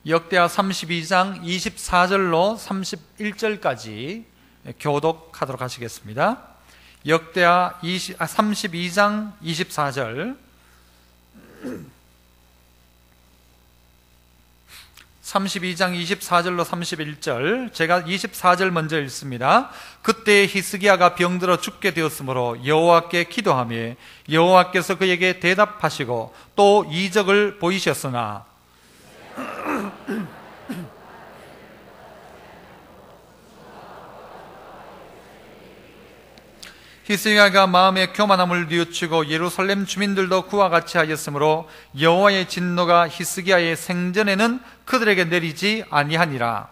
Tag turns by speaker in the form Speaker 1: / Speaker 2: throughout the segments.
Speaker 1: 역대하 32장 24절로 31절까지 교독하도록 하시겠습니다. 역대하 32장 24절 32장 24절로 31절, 제가 24절 먼저 읽습니다. 그때 히스기야가 병들어 죽게 되었으므로 여호와께 기도하며 여호와께서 그에게 대답하시고 또 이적을 보이셨으나 히스기야가 마음에 교만함을 뉘우치고 예루살렘 주민들도 그와 같이 하였으므로 여호와의 진노가 히스기야의 생전에는 그들에게 내리지 아니하니라.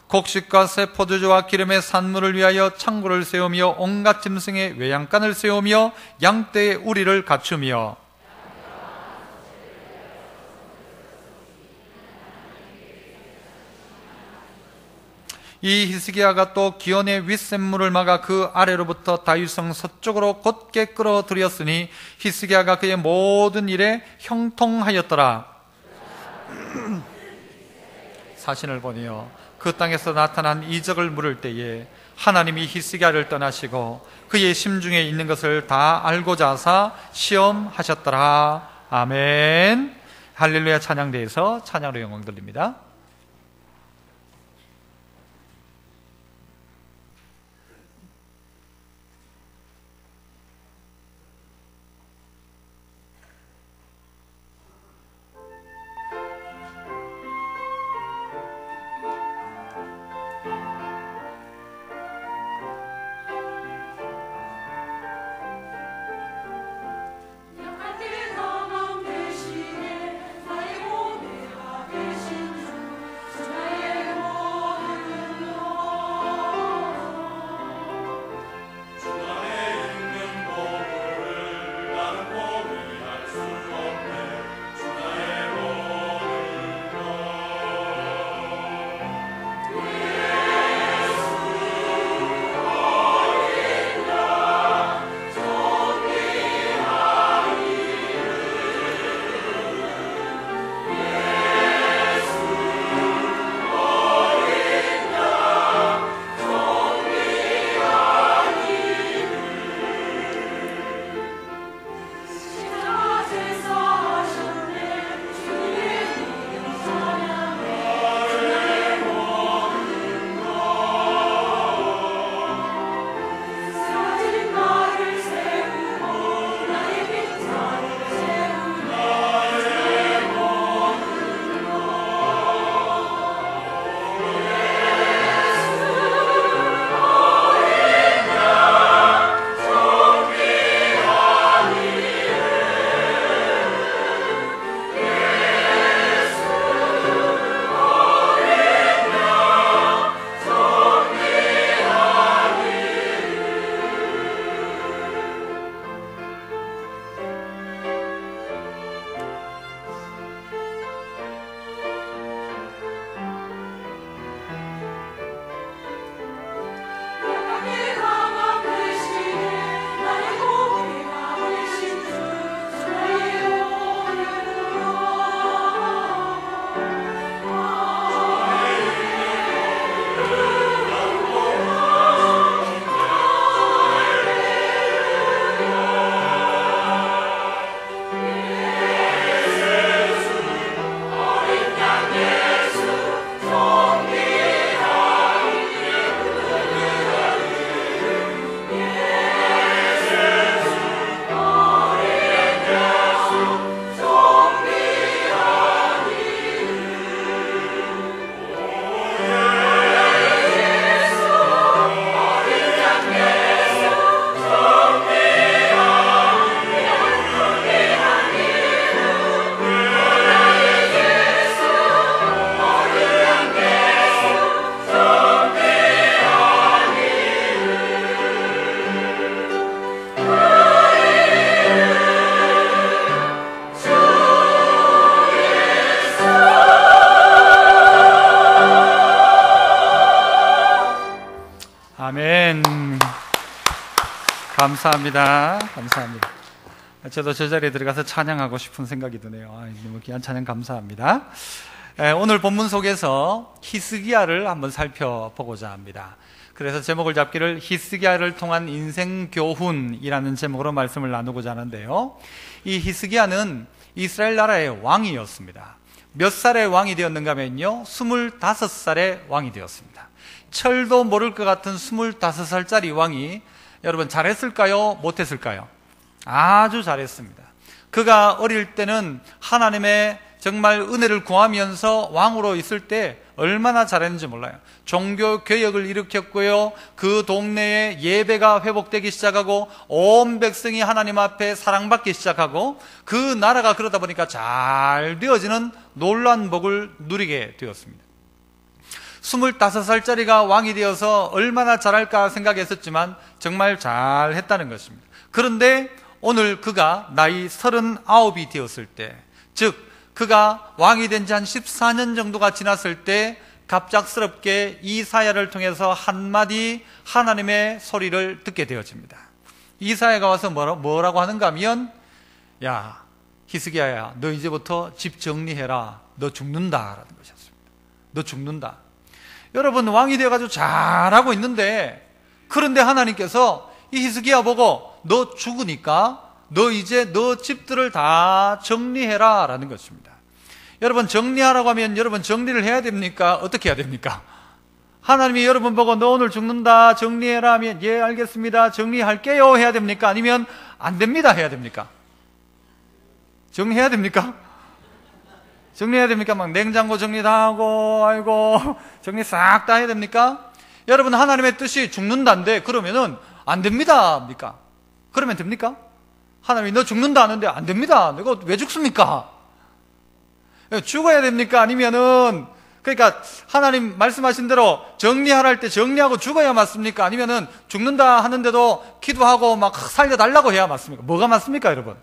Speaker 1: 곡식과 새 포도주와 기름의 산물을 위하여 창고를 세우며 온갖 짐승의 외양간을 세우며 양떼의 우리를 갖추며 이 히스기야가 또 기온의 윗샘물을 막아 그 아래로부터 다윗성 서쪽으로 곧게 끌어들였으니 히스기야가 그의 모든 일에 형통하였더라. 사신을 보니요 그 땅에서 나타난 이적을 물을 때에 하나님이 히스기야를 떠나시고 그의 심중에 있는 것을 다 알고자 하사 시험하셨더라. 아멘. 할렐루야. 찬양대에서 찬양으로 영광 돌립니다. 감사합니다. 감사합니다. 저도 저 자리에 들어가서 찬양하고 싶은 생각이 드네요. 너무 귀한 찬양 감사합니다. 오늘 본문 속에서 히스기야를 한번 살펴보고자 합니다. 그래서 제목을 잡기를 히스기야를 통한 인생교훈이라는 제목으로 말씀을 나누고자 하는데요. 이 히스기야는 이스라엘 나라의 왕이었습니다. 몇 살의 왕이 되었는가 하면요, 25살의 왕이 되었습니다. 철도 모를 것 같은 25살짜리 왕이 여러분 잘했을까요? 못했을까요? 아주 잘했습니다. 그가 어릴 때는 하나님의 정말 은혜를 구하면서 왕으로 있을 때 얼마나 잘했는지 몰라요. 종교 개혁을 일으켰고요, 그 동네에 예배가 회복되기 시작하고 온 백성이 하나님 앞에 사랑받기 시작하고 그 나라가 그러다 보니까 잘 되어지는 놀라운 복을 누리게 되었습니다. 25살짜리가 왕이 되어서 얼마나 잘할까 생각했었지만 정말 잘했다는 것입니다. 그런데 오늘 그가 나이 39이 되었을 때, 즉 그가 왕이 된 지 한 14년 정도가 지났을 때 갑작스럽게 이사야를 통해서 한마디 하나님의 소리를 듣게 되어집니다. 이사야가 와서 뭐라고 하는가 하면, 야 히스기야야, 너 이제부터 집 정리해라. 너 죽는다라는 것이었습니다. 너 죽는다. 여러분, 왕이 되어가지고 잘하고 있는데, 그런데 하나님께서 이 히스기야 보고 너 죽으니까 너 이제 너 집들을 다 정리해라 라는 것입니다. 여러분, 정리하라고 하면 여러분 정리를 해야 됩니까? 어떻게 해야 됩니까? 하나님이 여러분 보고 너 오늘 죽는다 정리해라 하면 예 알겠습니다 정리할게요 해야 됩니까? 아니면 안 됩니다 해야 됩니까? 정리해야 됩니까? 정리해야 됩니까? 막 냉장고 정리 다 하고 아이고 정리 싹 다 해야 됩니까? 여러분, 하나님의 뜻이 죽는다인데 그러면은 안 됩니다 합니까? 그러면 됩니까? 하나님이 너 죽는다 하는데 안 됩니다. 내가 왜 죽습니까? 죽어야 됩니까? 아니면은 그러니까 하나님 말씀하신 대로 정리하라 할 때 정리하고 죽어야 맞습니까? 아니면은 죽는다 하는데도 기도하고 막 살려달라고 해야 맞습니까? 뭐가 맞습니까, 여러분?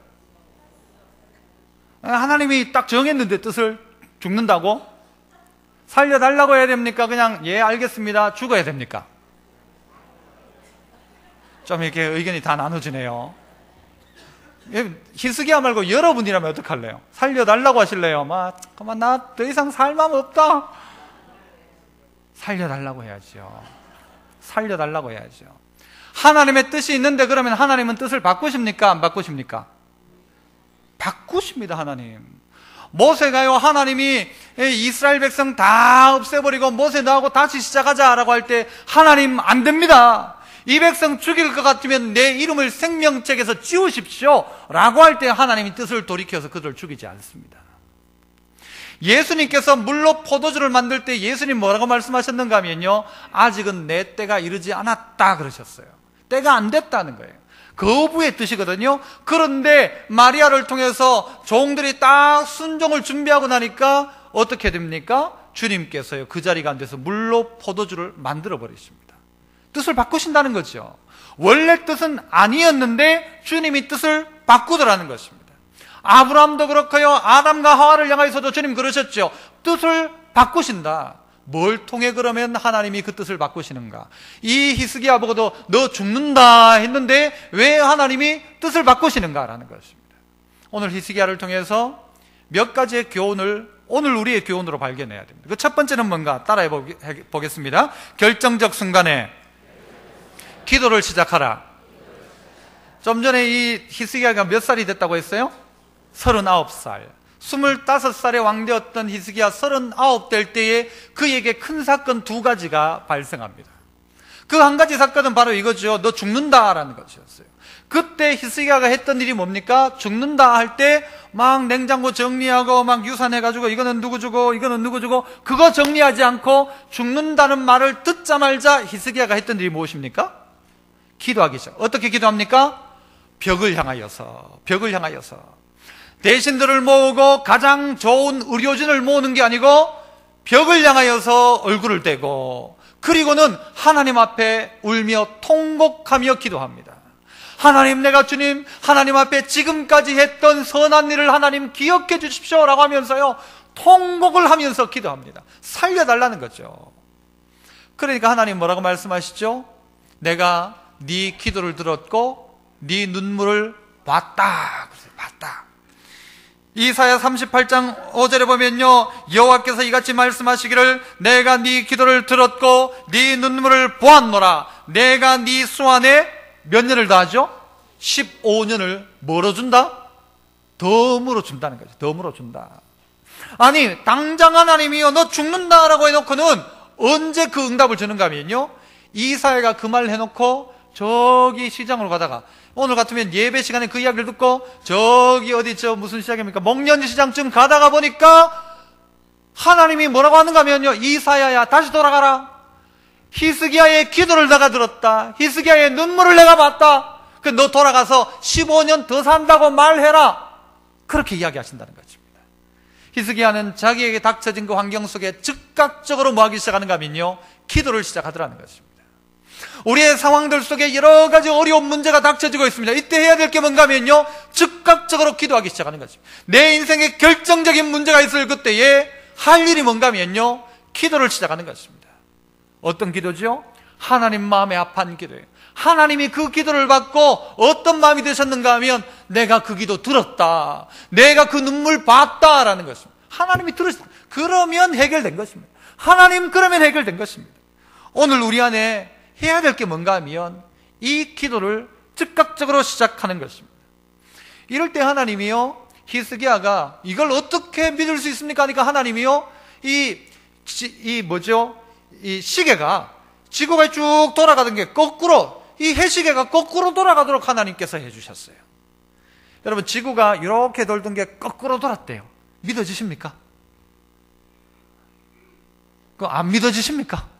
Speaker 1: 하나님이 딱 정했는데 뜻을 죽는다고? 살려달라고 해야 됩니까? 그냥 예 알겠습니다 죽어야 됩니까? 좀 이렇게 의견이 다 나눠지네요. 히스기야 말고 여러분이라면 어떡할래요? 살려달라고 하실래요? 그만 나 더 이상 살 마음 없다. 살려달라고 해야죠. 살려달라고 해야죠. 하나님의 뜻이 있는데 그러면 하나님은 뜻을 바꾸십니까? 안 바꾸십니까? 바꾸십니다, 하나님. 모세가요, 하나님이 이스라엘 백성 다 없애버리고 모세 너하고 다시 시작하자라고 할 때 하나님 안 됩니다. 이 백성 죽일 것 같으면 내 이름을 생명책에서 지우십시오 라고 할 때 하나님이 뜻을 돌이켜서 그들을 죽이지 않습니다. 예수님께서 물로 포도주를 만들 때 예수님 뭐라고 말씀하셨는가 하면요, 아직은 내 때가 이르지 않았다 그러셨어요. 때가 안 됐다는 거예요. 거부의 뜻이거든요. 그런데 마리아를 통해서 종들이 딱 순종을 준비하고 나니까 어떻게 됩니까? 주님께서요, 그 자리가 안 돼서 물로 포도주를 만들어 버리십니다. 뜻을 바꾸신다는 거죠. 원래 뜻은 아니었는데 주님이 뜻을 바꾸더라는 것입니다. 아브라함도 그렇고요, 아담과 하와를 향해서도 주님 그러셨죠. 뜻을 바꾸신다. 뭘 통해 그러면 하나님이 그 뜻을 바꾸시는가? 이 히스기야 보고도 너 죽는다 했는데 왜 하나님이 뜻을 바꾸시는가라는 것입니다. 오늘 히스기야를 통해서 몇 가지의 교훈을 오늘 우리의 교훈으로 발견해야 됩니다. 그 첫 번째는 뭔가 따라해 보겠습니다. 결정적 순간에 기도를 시작하라. 좀 전에 이 히스기야가 몇 살이 됐다고 했어요? 39살. 25살의 왕 되었던 히스기야 39 될 때에 그에게 큰 사건 두 가지가 발생합니다. 그 한 가지 사건은 바로 이거죠. 너 죽는다라는 것이었어요. 그때 히스기야가 했던 일이 뭡니까? 죽는다 할 때 막 냉장고 정리하고 막 유산해가지고 이거는 누구 주고 이거는 누구 주고 그거 정리하지 않고 죽는다는 말을 듣자마자 히스기야가 했던 일이 무엇입니까? 기도하기죠. 어떻게 기도합니까? 벽을 향하여서 대신들을 모으고 가장 좋은 의료진을 모으는 게 아니고 벽을 향하여서 얼굴을 대고 그리고는 하나님 앞에 울며 통곡하며 기도합니다. 하나님, 내가 주님 하나님 앞에 지금까지 했던 선한 일을 하나님 기억해 주십시오 라고 하면서요 통곡을 하면서 기도합니다. 살려달라는 거죠. 그러니까 하나님 뭐라고 말씀하시죠? 내가 네 기도를 들었고 네 눈물을 봤다. 봤다. 이사야 38장 5절에 보면요, 여호와께서 이같이 말씀하시기를 내가 네 기도를 들었고 네 눈물을 보았노라. 내가 네 수 안에 몇 년을 더하죠? 15년을 뭐로 준다? 덤으로 준다는 거죠. 덤으로 준다. 아니, 당장 하나님이요 너 죽는다라고 해놓고는 언제 그 응답을 주는가 하면요, 이사야가 그 말을 해놓고 저기 시장으로 가다가, 오늘 같으면 예배 시간에 그 이야기를 듣고 저기 어디 무슨 시장입니까? 목련지 시장쯤 가다가 보니까 하나님이 뭐라고 하는가 하면요, 이사야야 다시 돌아가라. 히스기야의 기도를 내가 들었다. 히스기야의 눈물을 내가 봤다. 너 돌아가서 15년 더 산다고 말해라. 그렇게 이야기하신다는 것입니다. 히스기야는 자기에게 닥쳐진 그 환경 속에 즉각적으로 뭐 하기 시작하는가 하면요, 기도를 시작하더라는 것입니다. 우리의 상황들 속에 여러 가지 어려운 문제가 닥쳐지고 있습니다. 이때 해야 될 게 뭔가 하면요, 즉각적으로 기도하기 시작하는 것입니다. 내 인생에 결정적인 문제가 있을 그때에 할 일이 뭔가 하면요, 기도를 시작하는 것입니다. 어떤 기도죠? 하나님 마음에 합한 기도예요. 하나님이 그 기도를 받고 어떤 마음이 되셨는가 하면 내가 그 기도 들었다, 내가 그 눈물 봤다라는 것입니다. 하나님이 들으셨다. 그러면 해결된 것입니다. 하나님 그러면 해결된 것입니다. 오늘 우리 안에 해야 될 게 뭔가 하면 이 기도를 즉각적으로 시작하는 것입니다. 이럴 때 하나님이요, 히스기야가 이걸 어떻게 믿을 수 있습니까? 하니까 하나님이요, 이 시계가, 지구가 쭉 돌아가던 게 거꾸로, 이 해시계가 거꾸로 돌아가도록 하나님께서 해주셨어요. 여러분, 지구가 이렇게 돌던 게 거꾸로 돌았대요. 믿어지십니까? 그거 안 믿어지십니까?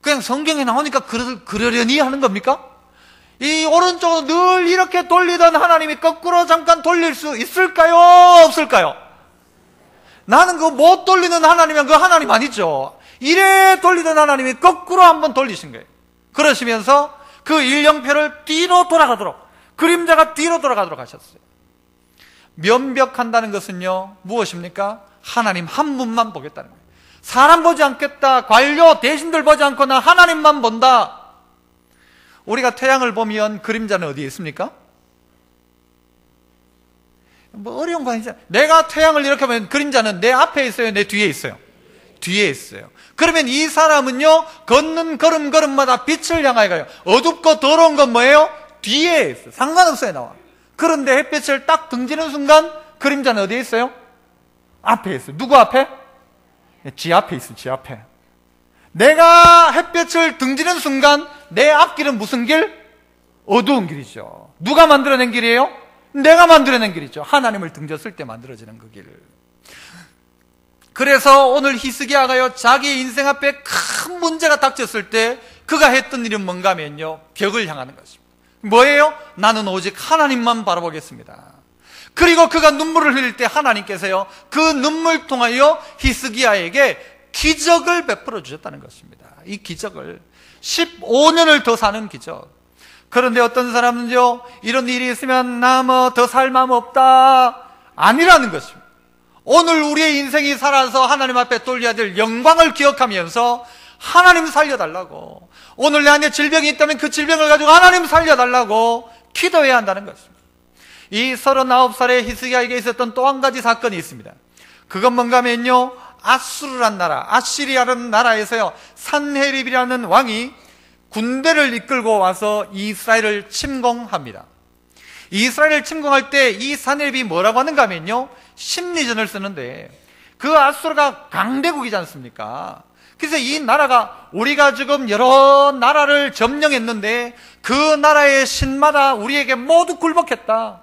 Speaker 1: 그냥 성경에 나오니까 그러려니 하는 겁니까? 이 오른쪽으로 늘 이렇게 돌리던 하나님이 거꾸로 잠깐 돌릴 수 있을까요? 없을까요? 나는 그 못 돌리는 하나님이면 그 하나님 아니죠. 이래 돌리던 하나님이 거꾸로 한번 돌리신 거예요. 그러시면서 그 일령표를 뒤로 돌아가도록, 그림자가 뒤로 돌아가도록 하셨어요. 면벽한다는 것은요, 무엇입니까? 하나님 한 분만 보겠다는 거예요. 사람 보지 않겠다, 관료 대신들 보지 않거나 하나님만 본다. 우리가 태양을 보면 그림자는 어디에 있습니까? 뭐 어려운 거 아니죠. 내가 태양을 이렇게 보면 그림자는 내 앞에 있어요, 내 뒤에 있어요? 뒤에 있어요. 그러면 이 사람은요, 걷는 걸음걸음마다 빛을 향하여 가요. 어둡고 더러운 건 뭐예요? 뒤에 있어요. 상관없어요, 나와. 그런데 햇빛을 딱 등지는 순간 그림자는 어디에 있어요? 앞에 있어요. 누구 앞에? 지 앞에 있어요, 지 앞에. 내가 햇빛을 등지는 순간 내 앞길은 무슨 길? 어두운 길이죠. 누가 만들어낸 길이에요? 내가 만들어낸 길이죠. 하나님을 등졌을 때 만들어지는 그 길. 그래서 오늘 히스기야가요, 자기 인생 앞에 큰 문제가 닥쳤을 때 그가 했던 일은 뭔가 하면요, 벽을 향하는 것입니다. 뭐예요? 나는 오직 하나님만 바라보겠습니다. 그리고 그가 눈물을 흘릴 때 하나님께서요, 그 눈물 통하여 히스기야에게 기적을 베풀어 주셨다는 것입니다. 이 기적을 15년을 더 사는 기적. 그런데 어떤 사람은요, 이런 일이 있으면 나 뭐 더 살 마음 없다, 아니라는 것입니다. 오늘 우리의 인생이 살아서 하나님 앞에 돌려야 될 영광을 기억하면서 하나님 살려달라고, 오늘 내 안에 질병이 있다면 그 질병을 가지고 하나님 살려달라고 기도해야 한다는 것입니다. 이 39살의 히스기야에게 있었던 또 한 가지 사건이 있습니다. 그건 뭔가 하면요, 아수르란 나라, 아시리아라는 나라에서요, 산헤립이라는 왕이 군대를 이끌고 와서 이스라엘을 침공합니다. 이스라엘을 침공할 때 이 산헤립이 뭐라고 하는가 하면요, 심리전을 쓰는데, 그 아수르가 강대국이지 않습니까? 그래서 이 나라가, 우리가 지금 여러 나라를 점령했는데 그 나라의 신마다 우리에게 모두 굴복했다.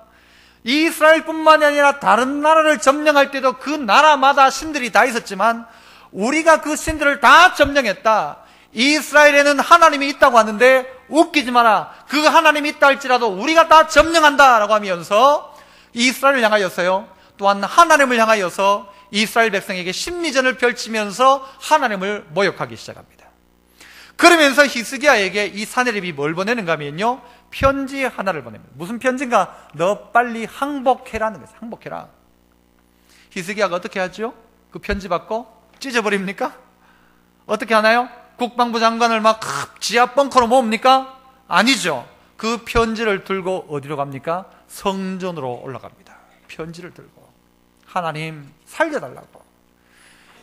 Speaker 1: 이스라엘뿐만이 아니라 다른 나라를 점령할 때도 그 나라마다 신들이 다 있었지만 우리가 그 신들을 다 점령했다. 이스라엘에는 하나님이 있다고 하는데 웃기지 마라, 그 하나님이 있다 할지라도 우리가 다 점령한다라고 하면서 이스라엘을 향하여서요, 또한 하나님을 향하여서 이스라엘 백성에게 심리전을 펼치면서 하나님을 모욕하기 시작합니다. 그러면서 히스기야에게 이 산헤립이 뭘 보내는가 하면요, 편지 하나를 보냅니다. 무슨 편지인가? 너 빨리 항복해라는 거예요. 항복해라. 히스기야가 어떻게 하죠? 그 편지 받고 찢어버립니까? 어떻게 하나요? 국방부 장관을 막 지하 벙커로 모읍니까? 아니죠. 그 편지를 들고 어디로 갑니까? 성전으로 올라갑니다. 편지를 들고 하나님 살려달라고.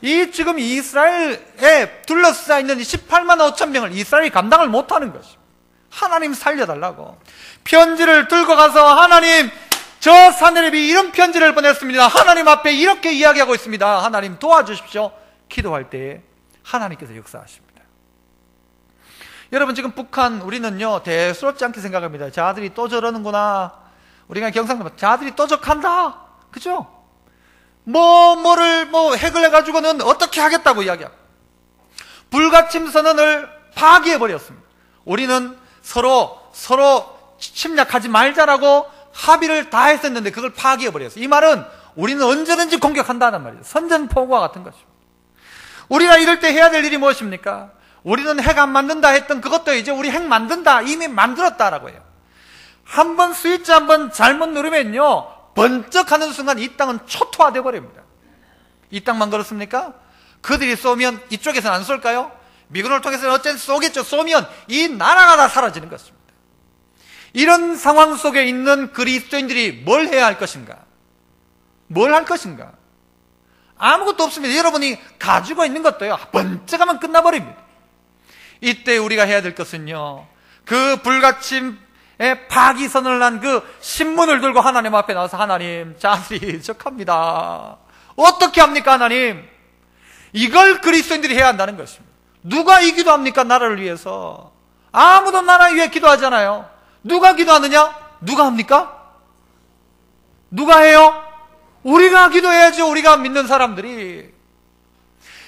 Speaker 1: 이 지금 이스라엘에 둘러싸여 있는 18만 5천 명을 이스라엘이 감당을 못하는 것입니다. 하나님 살려달라고 편지를 들고 가서 하나님, 저 사내립이 이런 편지를 보냈습니다. 하나님 앞에 이렇게 이야기하고 있습니다. 하나님 도와주십시오. 기도할 때에 하나님께서 역사하십니다. 여러분, 지금 북한 우리는요 대수롭지 않게 생각합니다. 자들이 또 저러는구나. 우리가 경상도 자들이 또 적한다, 그죠? 뭐를 핵을 해가지고는 어떻게 하겠다고 이야기합니다. 불가침 선언을 파기해버렸습니다. 우리는 서로 침략하지 말자라고 합의를 다 했었는데 그걸 파기해버렸어요. 이 말은 우리는 언제든지 공격한다는 말이에요. 선전포고와 같은 것입니다. 우리가 이럴 때 해야 될 일이 무엇입니까? 우리는 핵 안 만든다 했던 그것도 이제 우리 핵 만든다, 이미 만들었다라고 해요. 한번 스위치 한번 잘못 누르면요 번쩍하는 순간 이 땅은 초토화되어 버립니다. 이 땅만 그렇습니까? 그들이 쏘면 이쪽에서는 안 쏠까요? 미군을 통해서는 어쨌든 쏘겠죠. 쏘면 이 나라가 다 사라지는 것입니다. 이런 상황 속에 있는 그리스도인들이 뭘 해야 할 것인가? 뭘 할 것인가? 아무것도 없습니다. 여러분이 가지고 있는 것도요 번쩍하면 끝나버립니다. 이때 우리가 해야 될 것은요, 그 불가침에 파기선언을 한 그 신문을 들고 하나님 앞에 나와서 하나님, 자들이 적합니다. 어떻게 합니까 하나님? 이걸 그리스도인들이 해야 한다는 것입니다. 누가 이 기도합니까? 나라를 위해서. 아무도 나라 위해 기도하잖아요. 누가 기도하느냐? 누가 합니까? 누가 해요? 우리가 기도해야죠. 우리가 믿는 사람들이.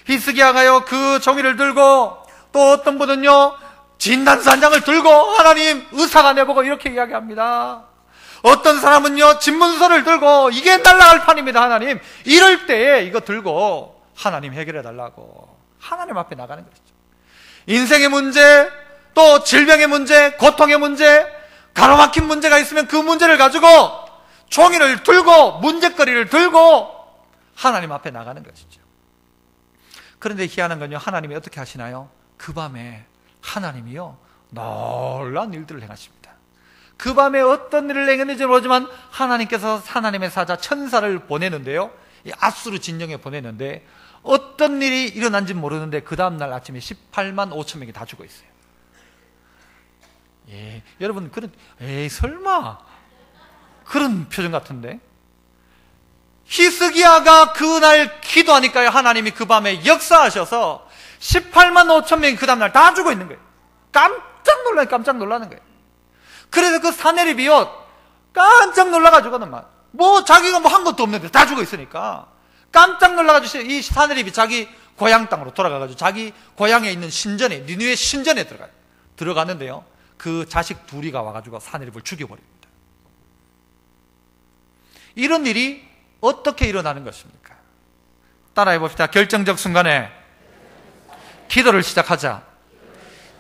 Speaker 1: 히스기야가요 그 종이를 들고, 또 어떤 분은요 진단서한장을 들고 하나님 의사가 내보고 이렇게 이야기합니다. 어떤 사람은요 집문서를 들고 이게 날라갈 판입니다. 하나님, 이럴 때에 이거 들고 하나님 해결해 달라고 하나님 앞에 나가는 것이죠. 인생의 문제, 또 질병의 문제, 고통의 문제, 가로막힌 문제가 있으면 그 문제를 가지고 종이를 들고 문제거리를 들고 하나님 앞에 나가는 것이죠. 그런데 희한한 건요, 하나님이 어떻게 하시나요? 그 밤에 하나님이요 놀라운 일들을 행하십니다. 그 밤에 어떤 일을 행했는지 모르지만 하나님께서 하나님의 사자 천사를 보내는데요, 이 아수르 진영에 보내는데 어떤 일이 일어난지 모르는데 그 다음날 아침에 18만 5천 명이 다 죽어 있어요. 예, 여러분 설마 그런 표정 같은데? 히스기야가 그날 기도하니까요 하나님이 그 밤에 역사하셔서 18만 5천 명이 그 다음날 다 죽어 있는 거예요. 깜짝 놀라는 거예요. 그래서 그 사내립이요 깜짝 놀라가지고는 자기가 한 것도 없는데 다 죽어 있으니까 깜짝 놀라가지고 이 사내립이 자기 고향 땅으로 돌아가가지고 자기 고향에 있는 신전에, 니느웨 신전에 들어가는데요 그 자식 둘이가 와가지고 사내립을 죽여버립니다. 이런 일이 어떻게 일어나는 것입니까? 따라해 봅시다. 결정적 순간에 기도를 시작하자.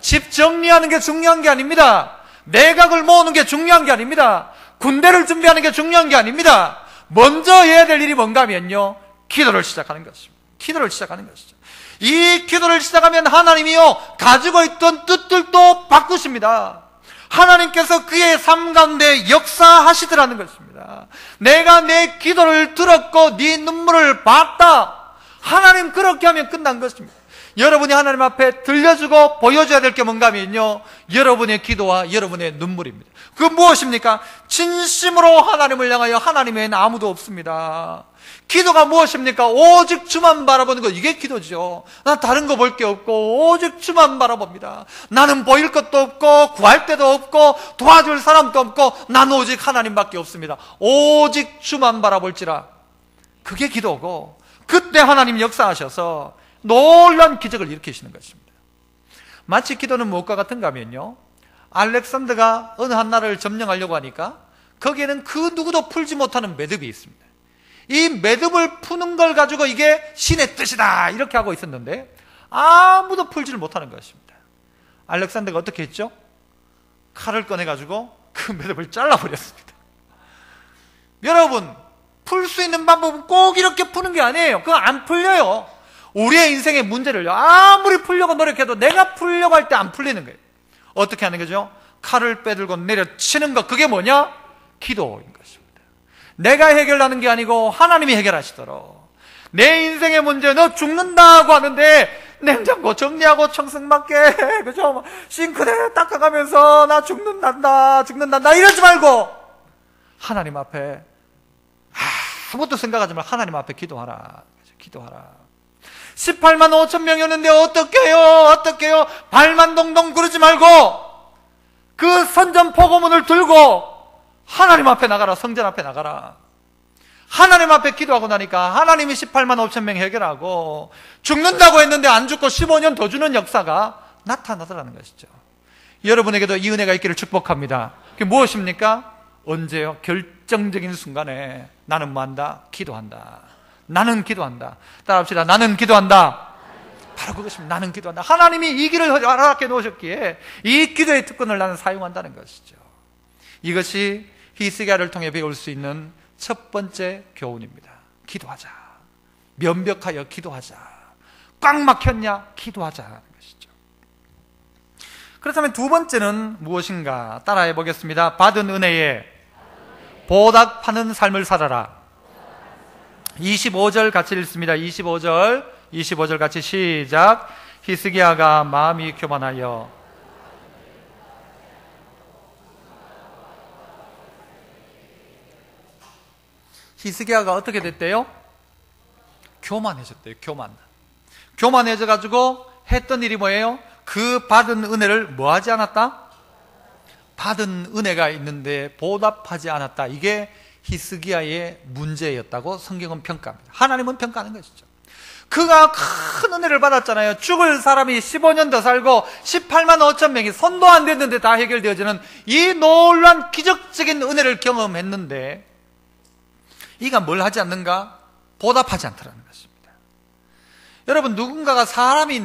Speaker 1: 집 정리하는 게 중요한 게 아닙니다. 내각을 모으는 게 중요한 게 아닙니다. 군대를 준비하는 게 중요한 게 아닙니다. 먼저 해야 될 일이 뭔가 하면요 기도를 시작하는 것입니다. 기도를 시작하는 것이죠. 이 기도를 시작하면 하나님이요 가지고 있던 뜻들도 바꾸십니다. 하나님께서 그의 삶 가운데 역사하시더라는 것입니다. 내가 내 기도를 들었고 네 눈물을 봤다. 하나님 그렇게 하면 끝난 것입니다. 여러분이 하나님 앞에 들려주고 보여줘야 될 게 뭔가 하면요 여러분의 기도와 여러분의 눈물입니다. 그 무엇입니까? 진심으로 하나님을 향하여 하나님 외에는 아무도 없습니다. 기도가 무엇입니까? 오직 주만 바라보는 것, 이게 기도죠. 난 다른 거 볼 게 없고 오직 주만 바라봅니다. 나는 보일 것도 없고 구할 데도 없고 도와줄 사람도 없고 난 오직 하나님밖에 없습니다. 오직 주만 바라볼지라. 그게 기도고, 그때 하나님 역사하셔서 놀라운 기적을 일으키시는 것입니다. 마치 기도는 무엇과 같은가 하면요 알렉산더가 어느 한 나라를 점령하려고 하니까 거기에는 그 누구도 풀지 못하는 매듭이 있습니다. 이 매듭을 푸는 걸 가지고 이게 신의 뜻이다 이렇게 하고 있었는데 아무도 풀지를 못하는 것입니다. 알렉산더가 어떻게 했죠? 칼을 꺼내가지고 그 매듭을 잘라버렸습니다. 여러분, 풀 수 있는 방법은 꼭 이렇게 푸는 게 아니에요. 그거 안 풀려요. 우리의 인생의 문제를요 아무리 풀려고 노력해도 내가 풀려고 할 때 안 풀리는 거예요. 어떻게 하는 거죠? 칼을 빼들고 내려치는 것, 그게 뭐냐? 기도인 것입니다. 내가 해결하는 게 아니고 하나님이 해결하시도록. 내 인생의 문제, 너 죽는다고 하는데 냉장고 정리하고 청승맞게, 그죠? 싱크대 닦아가면서 나 죽는단다 이러지 말고 하나님 앞에 아무것도 생각하지 말고 하나님 앞에 기도하라. 기도하라. 18만 5천 명이었는데 어떡해요? 발만 동동 구르지 말고 그 선전포고문을 들고 하나님 앞에 나가라. 성전 앞에 나가라. 하나님 앞에 기도하고 나니까 하나님이 18만 5천 명 해결하고 죽는다고 했는데 안 죽고 15년 더 주는 역사가 나타나더라는 것이죠. 여러분에게도 이 은혜가 있기를 축복합니다. 그게 무엇입니까? 언제요? 결정적인 순간에 나는 뭐 한다? 기도한다. 나는 기도한다. 따라합시다. 나는 기도한다. 바로 그것입니다. 나는 기도한다. 하나님이 이 길을 허락해 놓으셨기에 이 기도의 특권을 나는 사용한다는 것이죠. 이것이 히스기야를 통해 배울 수 있는 첫 번째 교훈입니다. 기도하자. 면벽하여 기도하자. 꽉 막혔냐? 기도하자는 것이죠. 그렇다면 두 번째는 무엇인가? 따라해 보겠습니다. 받은 은혜에 보답하는 삶을 살아라. 25절 같이 읽습니다. 25절 같이 시작. 히스기야가 마음이 교만하여 히스기야가 어떻게 됐대요? 교만해졌대요. 교만해져가지고 했던 일이 뭐예요? 그 받은 은혜를 뭐 하지 않았다? 받은 은혜가 있는데 보답하지 않았다. 이게 히스기야의 문제였다고 성경은 평가합니다. 하나님은 평가하는 것이죠. 그가 큰 은혜를 받았잖아요. 죽을 사람이 15년 더 살고 18만 5천 명이 손도 안 댔는데 다 해결되어지는 이 놀라운 기적적인 은혜를 경험했는데 이가 뭘 하지 않는가? 보답하지 않더라는 것입니다. 여러분, 누군가가 사람이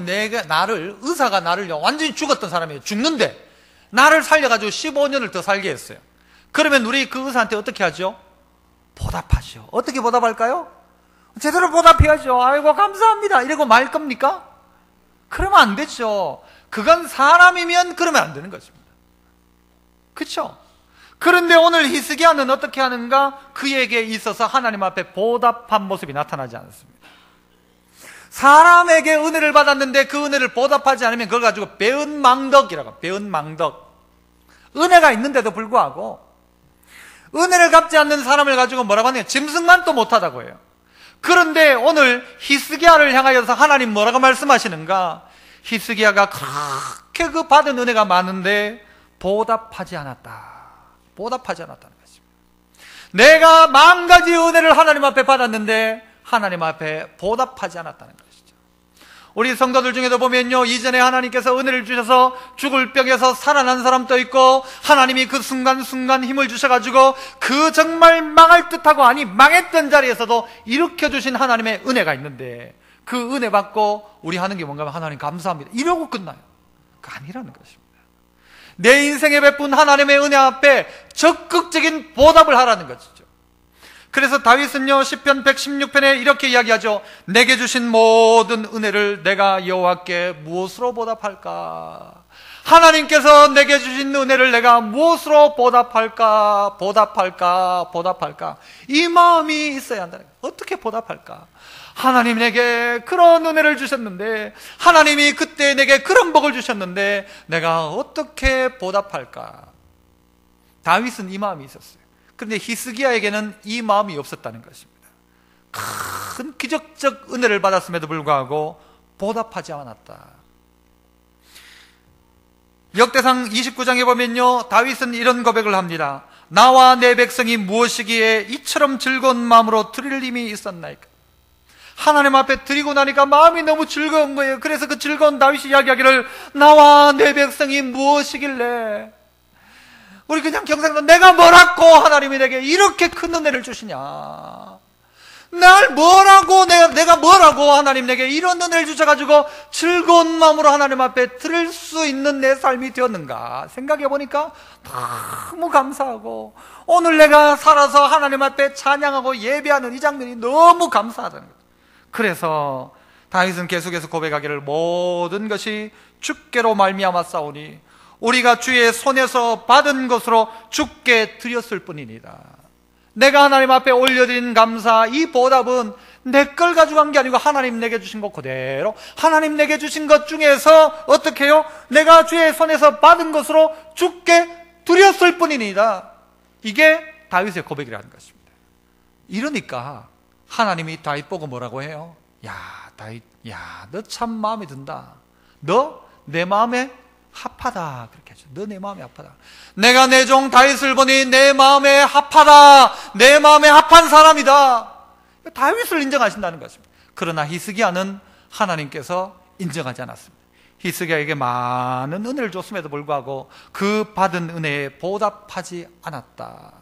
Speaker 1: 의사가 나를 완전히 죽었던 사람이에요. 죽는데 나를 살려가지고 15년을 더 살게 했어요. 그러면 우리 그 의사한테 어떻게 하죠? 보답하죠. 어떻게 보답할까요? 제대로 보답해야죠. 아이고 감사합니다 이러고 말 겁니까? 그러면 안 되죠. 그건 사람이면 그러면 안 되는 것입니다. 그렇죠? 그런데 오늘 히스기야는 어떻게 하는가? 그에게 있어서 하나님 앞에 보답한 모습이 나타나지 않습니다. 사람에게 은혜를 받았는데 그 은혜를 보답하지 않으면 그걸 가지고 배은망덕이라고 해요. 배은망덕. 은혜가 있는데도 불구하고 은혜를 갚지 않는 사람을 가지고 뭐라고 하네요? 짐승만 또 못하다고 해요. 그런데 오늘 히스기야를 향하여서 하나님 뭐라고 말씀하시는가? 히스기야가 그렇게 그 받은 은혜가 많은데 보답하지 않았다. 보답하지 않았다는 것입니다. 내가 10,000가지 은혜를 하나님 앞에 받았는데 하나님 앞에 보답하지 않았다는 것이죠. 우리 성도들 중에도 보면요, 이전에 하나님께서 은혜를 주셔서 죽을 병에서 살아난 사람도 있고 하나님이 그 순간순간 힘을 주셔가지고 그 정말 망할 듯하고 아니 망했던 자리에서도 일으켜주신 하나님의 은혜가 있는데 그 은혜 받고 우리 하는 게 뭔가 하면 하나님 감사합니다 이러고 끝나요. 그거 아니라는 것입니다. 내 인생에 베푼 하나님의 은혜 앞에 적극적인 보답을 하라는 것이죠. 그래서 다윗은요 시편 116편에 이렇게 이야기하죠. 내게 주신 모든 은혜를 내가 여호와께 무엇으로 보답할까? 하나님께서 내게 주신 은혜를 내가 무엇으로 보답할까? 이 마음이 있어야 한다는 거예요. 어떻게 보답할까? 하나님 내게 그런 은혜를 주셨는데, 하나님이 그때 내게 그런 복을 주셨는데 내가 어떻게 보답할까? 다윗은 이 마음이 있었어요. 그런데 히스기야에게는 이 마음이 없었다는 것입니다. 큰 기적적 은혜를 받았음에도 불구하고 보답하지 않았다. 역대상 29장에 보면요 다윗은 이런 고백을 합니다. 나와 내 백성이 무엇이기에 이처럼 즐거운 마음으로 드릴 힘이 있었나이까? 하나님 앞에 드리고 나니까 마음이 너무 즐거운 거예요. 그래서 그 즐거운 다윗이 이야기하기를 나와 내 백성이 무엇이길래, 우리 그냥 경상도 내가 뭐라고 하나님이 내게 이렇게 큰 은혜를 주시냐, 날 뭐라고 내가 뭐라고 하나님 내게 이런 은혜를 주셔가지고 즐거운 마음으로 하나님 앞에 드릴 수 있는 내 삶이 되었는가 생각해보니까 너무 감사하고 오늘 내가 살아서 하나님 앞에 찬양하고 예배하는 이 장면이 너무 감사하다는 거예요. 그래서 다윗은 계속해서 고백하기를 모든 것이 주께로 말미암았사오니 우리가 주의 손에서 받은 것으로 주께 드렸을 뿐입니다. 내가 하나님 앞에 올려드린 감사, 이 보답은 내 걸 가져간 게 아니고 하나님 내게 주신 것 그대로, 하나님 내게 주신 것 중에서 어떻게 해요? 내가 주의 손에서 받은 것으로 주께 드렸을 뿐입니다. 이게 다윗의 고백이라는 것입니다. 이러니까 하나님이 다윗 보고 뭐라고 해요? 야, 다윗, 야, 너 참 마음에 든다. 너 내 마음에 합하다. 그렇게 하죠. 너 내 마음에 합하다. 내가 내 종 다윗을 보니 내 마음에 합하다. 내 마음에 합한 사람이다. 다윗을 인정하신다는 것입니다. 그러나 히스기야는 하나님께서 인정하지 않았습니다. 히스기야에게 많은 은혜를 줬음에도 불구하고 그 받은 은혜에 보답하지 않았다.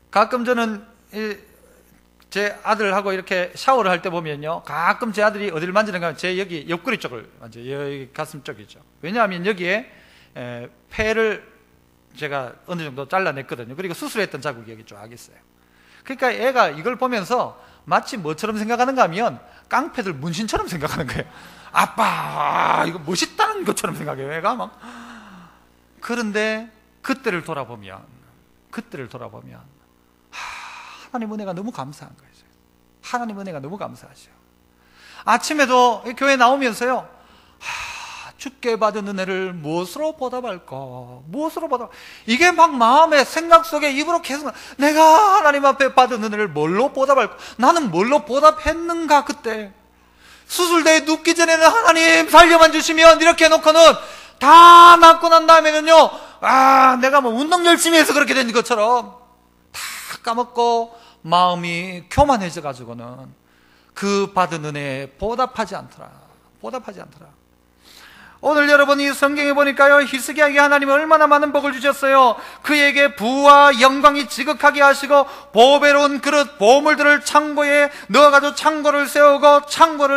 Speaker 1: 가끔 저는 제 아들하고 이렇게 샤워를 할 때 보면요, 가끔 제 아들이 어디를 만지는가 하면 제 여기 옆구리 쪽을 만져요. 여기 가슴 쪽이죠. 왜냐하면 여기에 폐를 제가 어느 정도 잘라냈거든요. 그리고 수술했던 자국이 여기 쫙 있어요. 그러니까 애가 이걸 보면서 마치 뭐처럼 생각하는가 하면 깡패들 문신처럼 생각하는 거예요. 아빠, 이거 멋있다는 것처럼 생각해요, 애가 막. 그런데 그때를 돌아보면 하나님 은혜가 너무 감사한 거예요. 하나님 은혜가 너무 감사하죠. 아침에도 교회 나오면서요, 주께 받은 은혜를 무엇으로 보답할까? 무엇으로 보답? 이게 막 마음에 생각 속에 입으로 계속, 내가 하나님 앞에 받은 은혜를 뭘로 보답할까? 나는 뭘로 보답했는가 그때? 수술대에 눕기 전에는 하나님 살려만 주시면 이렇게 해놓고는 다 낫고 난 다음에는요, 내가 뭐 운동 열심히 해서 그렇게 된 것처럼 다 까먹고 마음이 교만해져 가지고는 그 받은 은혜에 보답하지 않더라. 오늘 여러분이 성경에 보니까요, 히스기야에게 하나님이 얼마나 많은 복을 주셨어요. 그에게 부와 영광이 지극하게 하시고 보배로운 그릇 보물들을 창고에 넣어가지고 창고를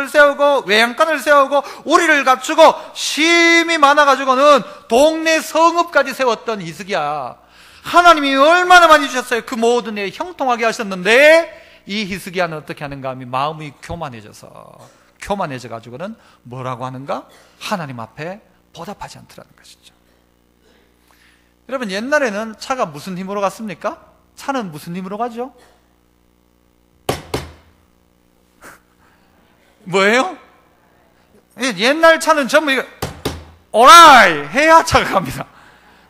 Speaker 1: 세우고 외양간을 세우고 우리를 갖추고 심이 많아가지고는 동네 성읍까지 세웠던 히스기야, 하나님이 얼마나 많이 주셨어요. 그 모든 애 형통하게 하셨는데 이 히스기야는 어떻게 하는가 하면 마음이 교만해져 가지고는 뭐라고 하는가? 하나님 앞에 보답하지 않더라는 것이죠. 여러분, 옛날에는 차가 무슨 힘으로 갔습니까? 차는 무슨 힘으로 가죠? 뭐예요? 옛날 차는 전부 이거 오라이 해야 차가 갑니다.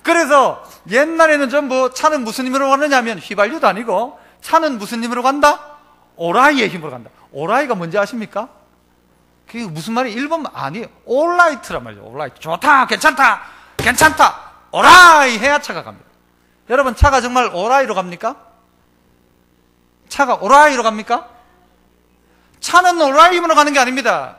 Speaker 1: 그래서 옛날에는 전부 차는 무슨 힘으로 가느냐면 휘발유도 아니고 차는 무슨 힘으로 간다? 오라이의 힘으로 간다. 오라이가 뭔지 아십니까? 그게 무슨 말이 일본 아니에요. 올라이트란 말이죠. 올라이트. 좋다, 괜찮다, 오라이 해야 차가 갑니다. 여러분, 차가 정말 오라이로 갑니까? 차가 오라이로 갑니까? 차는 오라이로 가는 게 아닙니다.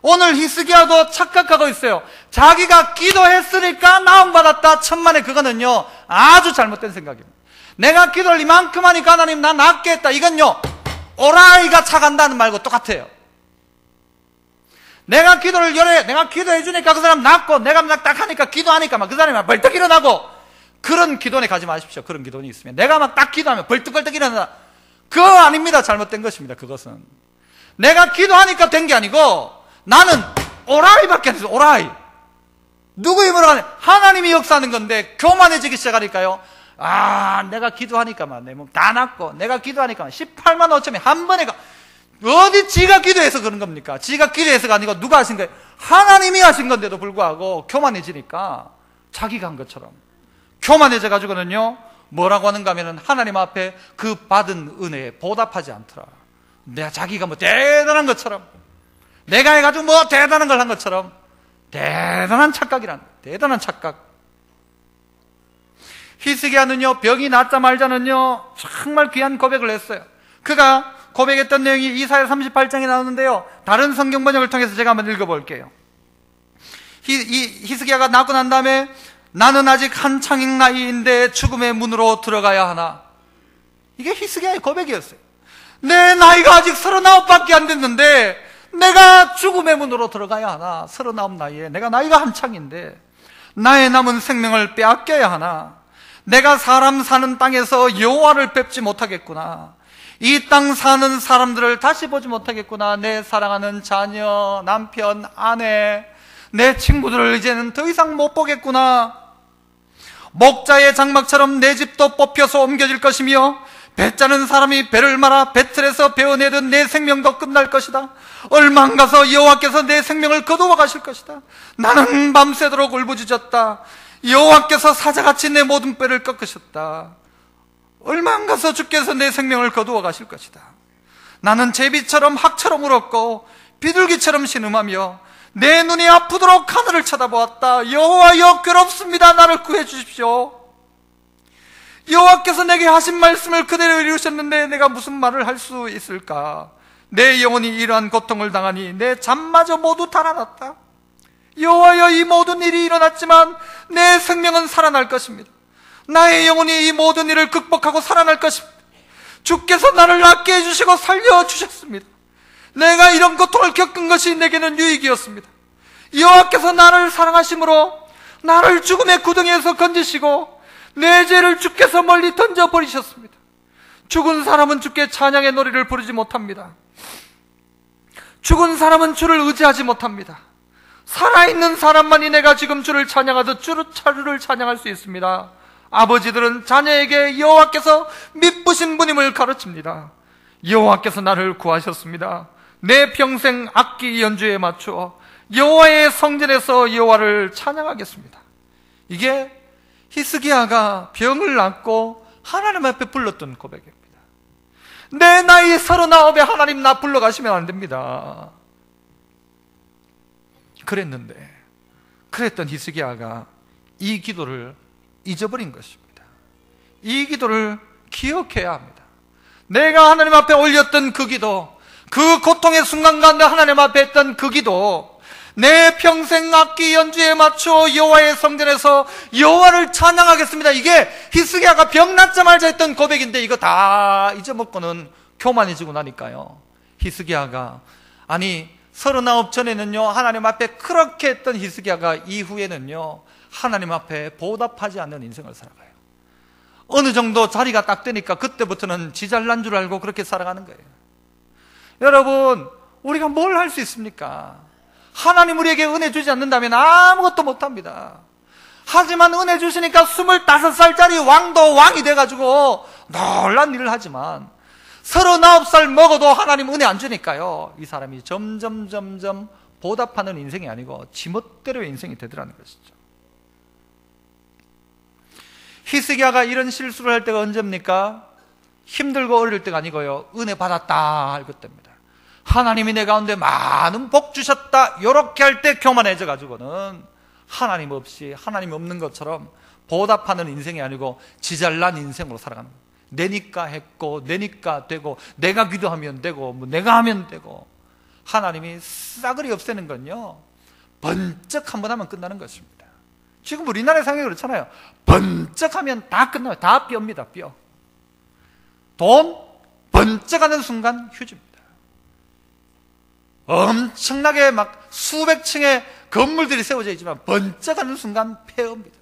Speaker 1: 오늘 히스기야도 착각하고 있어요. 자기가 기도했으니까 나음받았다. 천만에 그거는요, 아주 잘못된 생각입니다. 내가 기도를 이만큼 하니까 하나님 나 낫게 했다. 이건요, 오라이가 차간다는 말과 똑같아요. 내가 기도해 주니까 그 사람 낫고, 내가 딱 하니까 기도하니까 막 그 사람이 막 벌떡 일어나고, 그런 기도원에 가지 마십시오. 그런 기도원이 있으면 내가 막 딱 기도하면 벌떡벌떡 일어나다. 그거 아닙니다. 잘못된 것입니다. 그것은 내가 기도하니까 된 게 아니고 나는 오라이밖에 안 했어요. 오라이. 누구 힘으로 하냐? 하나님이 역사하는 건데 교만해지기 시작하니까요, 내가 기도하니까만 내 몸 다 낫고, 내가 기도하니까만 18만 5천이 한 번에 가. 어디 지가 기도해서 그런 겁니까? 지가 기도해서가 아니고 누가 하신 거예요? 하나님이 하신 건데도 불구하고 교만해지니까 자기가 한 것처럼 교만해져 가지고는요, 뭐라고 하는가 하면은 하나님 앞에 그 받은 은혜에 보답하지 않더라. 내가 자기가 뭐 대단한 것처럼, 내가 해가지고 뭐 대단한 걸 한 것처럼, 대단한 착각. 히스기야는요, 병이 낫자 말자는요, 정말 귀한 고백을 했어요. 그가 고백했던 내용이 이사야 38장에 나오는데요, 다른 성경 번역을 통해서 제가 한번 읽어볼게요. 히스기야가 낫고 난 다음에 나는 아직 한창인 나이인데 죽음의 문으로 들어가야 하나. 이게 히스기야의 고백이었어요. 내 나이가 아직 39밖에 안 됐는데 내가 죽음의 문으로 들어가야 하나. 39 나이에 내가 나이가 한창인데 나의 남은 생명을 빼앗겨야 하나. 내가 사람 사는 땅에서 여호와를 뵙지 못하겠구나. 이 땅 사는 사람들을 다시 보지 못하겠구나. 내 사랑하는 자녀, 남편, 아내, 내 친구들을 이제는 더 이상 못 보겠구나. 목자의 장막처럼 내 집도 뽑혀서 옮겨질 것이며, 배 짜는 사람이 배를 말아 배틀에서 베어내던 내 생명도 끝날 것이다. 얼마 안 가서 여호와께서 내 생명을 거두어 가실 것이다. 나는 밤새도록 울부짖었다. 여호와께서 사자같이 내 모든 뼈를 꺾으셨다. 얼마 안 가서 주께서 내 생명을 거두어 가실 것이다. 나는 제비처럼 학처럼 울었고 비둘기처럼 신음하며 내 눈이 아프도록 하늘을 쳐다보았다. 여호와여, 괴롭습니다. 나를 구해 주십시오. 여호와께서 내게 하신 말씀을 그대로 이루셨는데 내가 무슨 말을 할 수 있을까? 내 영혼이 이러한 고통을 당하니 내 잠마저 모두 달아났다. 여호와여, 이 모든 일이 일어났지만 내 생명은 살아날 것입니다. 나의 영혼이 이 모든 일을 극복하고 살아날 것입니다. 주께서 나를 낫게 해주시고 살려주셨습니다. 내가 이런 고통을 겪은 것이 내게는 유익이었습니다. 여호와께서 나를 사랑하심으로 나를 죽음의 구덩이에서 건지시고 내 죄를 주께서 멀리 던져버리셨습니다. 죽은 사람은 주께 찬양의 노래를 부르지 못합니다. 죽은 사람은 주를 의지하지 못합니다. 살아있는 사람만이 내가 지금 주를 찬양하듯 주를 찬양할 수 있습니다. 아버지들은 자녀에게 여호와께서 미쁘신 분임을 가르칩니다. 여호와께서 나를 구하셨습니다. 내 평생 악기 연주에 맞추어 여호와의 성전에서 여호와를 찬양하겠습니다. 이게 히스기야가 병을 앓고 하나님 앞에 불렀던 고백입니다. 내 나이 39에 하나님 나 불러가시면 안 됩니다. 그랬던 히스기야가 이 기도를 잊어버린 것입니다. 이 기도를 기억해야 합니다. 내가 하나님 앞에 올렸던 그 기도, 그 고통의 순간 가운데 하나님 앞에 했던 그 기도, 내 평생 악기 연주에 맞춰 여호와의 성전에서 여호와를 찬양하겠습니다. 이게 히스기야가 병 낫자마자 했던 고백인데 이거 다 잊어먹고는 교만해지고 나니까요. 히스기야가 39 전에는요 하나님 앞에 그렇게 했던 히스기야가 이후에는요 하나님 앞에 보답하지 않는 인생을 살아가요. 어느 정도 자리가 딱 되니까 그때부터는 지 잘난 줄 알고 그렇게 살아가는 거예요. 여러분, 우리가 뭘 할 수 있습니까? 하나님 우리에게 은혜 주지 않는다면 아무것도 못합니다. 하지만 은혜 주시니까 25살짜리 왕도 왕이 돼가지고 놀란 일을 하지만 39살 먹어도 하나님 은혜 안 주니까요 이 사람이 점점 보답하는 인생이 아니고 지멋대로의 인생이 되더라는 것이죠. 히스기야가 이런 실수를 할 때가 언제입니까? 힘들고 어려울 때가 아니고요 은혜 받았다 할 그때입니다. 하나님이 내 가운데 많은 복 주셨다 이렇게 할 때 교만해져 가지고는 하나님 없이, 하나님이 없는 것처럼 보답하는 인생이 아니고 지잘난 인생으로 살아가는 거예요. 내니까 했고 내니까 되고 내가 기도하면 되고 뭐 내가 하면 되고. 하나님이 싸그리 없애는 건요 번쩍 한번 하면 끝나는 것입니다. 지금 우리나라의 상황이 그렇잖아요. 번쩍하면 다 끝나요. 다 뼈입니다. 뼈. 돈 번쩍하는 순간 휴지입니다. 엄청나게 막 수백 층의 건물들이 세워져 있지만 번쩍하는 순간 폐허입니다.